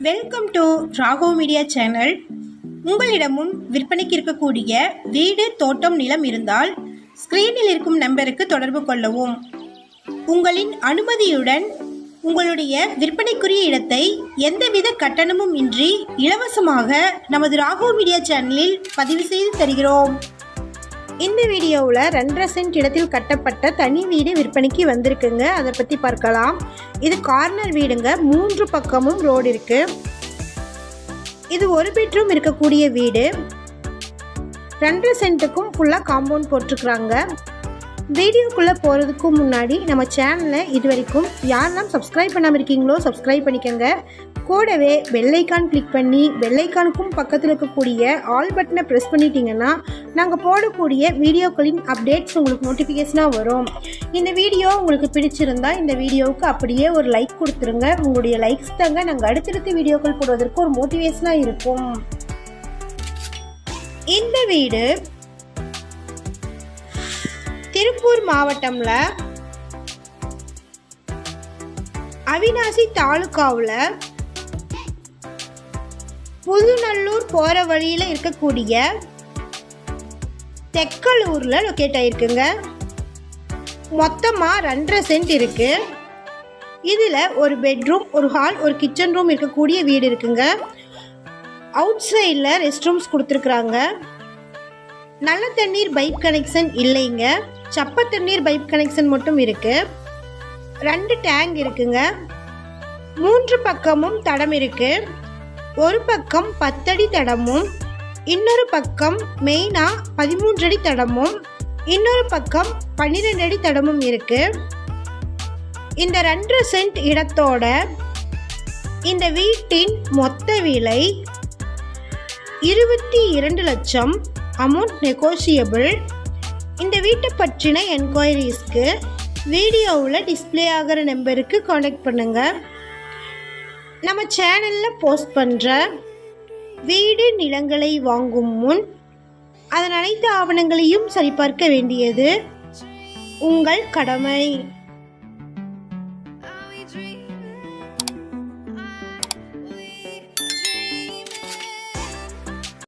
Welcome to Raghav media channel. உங்களிடமும் விற்பனைக்கு இருக்கக்கூடிய வீடு, தோட்டம், நிலம் இருந்தால் ஸ்கிரீனில் இருக்கும் நம்பருக்கு தொடர்பு கொள்ளவும். உங்களின் அனுமதியுடன் உங்களுடைய விற்பனைக்குரிய இடத்தை எந்தவித கட்டணமும் இன்றி இலவசமாக நமது ராகவ் மீடியா சேனலில் பதிவு செய்து தருகிறோம். இந்த வீடியோவில் 2.5 சென்ட் இடத்தில் கட்டப்பட்ட தனி வீடு விற்பனைக்கு வந்திருக்குங்க. அதை பற்றி பார்க்கலாம். இது கார்னர் வீடுங்க. 3 பக்கமும் ரோடு இருக்கு. இது 1 பெட்ரூம் இருக்கக்கூடிய வீடு. 2.5 சென்ட்டுக்கும் ஃபுல்லாக காம்பவுண்ட் போட்டிருக்குறாங்க. வீடியோக்குள்ளே போகிறதுக்கு முன்னாடி நம்ம சேனலை இது வரைக்கும் யாரெல்லாம் சப்ஸ்கிரைப் பண்ணாமல் இருக்கீங்களோ சப்ஸ்கிரைப் பண்ணிக்கோங்க. கூடவே பெல்லைக்கான் கிளிக் பண்ணி பெல்லைக்கானுக்கும் பக்கத்தில் இருக்கக்கூடிய ஆல் பட்டனை ப்ரெஸ் பண்ணிட்டீங்கன்னா நாங்கள் போடக்கூடிய வீடியோக்களின் அப்டேட்ஸ் உங்களுக்கு நோட்டிஃபிகேஷனாக வரும். இந்த வீடியோ உங்களுக்கு பிடிச்சிருந்தா இந்த வீடியோவுக்கு அப்படியே ஒரு லைக் கொடுத்துருங்க. உங்களுடைய லைக்ஸ் தாங்க நாங்கள் அடுத்தடுத்த வீடியோக்கள் போடுவதற்கு ஒரு மோட்டிவேஷனாக இருக்கும். இந்த வீடு திருப்பூர் மாவட்டம்ல அவிநாசி தாலுகாவில் புதுநல்லூர் போற வழியில இருக்கக்கூடிய தெக்கலூர்ல லொக்கேட் ஆயிருக்குங்க. மொத்தமா 2.5 சென்ட் இருக்கு. இதுல ஒரு பெட்ரூம், ஒரு ஹால், ஒரு கிச்சன் ரூம் இருக்கக்கூடிய வீடு இருக்குங்க. அவுட் சைடில் ரெஸ்ட் ரூம்ஸ் கொடுத்துருக்குறாங்க. நல்ல தண்ணீர் பைப் கனெக்ஷன் இல்லைங்க. சப்ப தண்ணீர் பைப் கனெக்ஷன் மட்டும் இருக்கு. 2 டேங்க் இருக்குங்க. 3 பக்கமும் தடம் இருக்கு. ஒரு பக்கம் 10 அடி தடமும், இன்னொரு பக்கம் மெயினா 13 அடி தடமும், இன்னொரு பக்கம் 12 அடி தடமும் இருக்கு. இந்த 2.5 சென்ட் இடத்தோட இந்த வீட்டின் மொத்த விலை 22 லட்சம். Amount negotiable. இந்த வீட்டை பற்றின என்கொயரிஸ்க்கு வீடியோவில் டிஸ்பிளே ஆகிற நம்பருக்கு காண்டாக்ட் பண்ணுங்கள். நம்ம சேனலில் போஸ்ட் பண்ணுற வீடு, நிலங்களை வாங்கும் முன் அதன் அனைத்து ஆவணங்களையும் சரிபார்க்க வேண்டியது உங்கள் கடமை.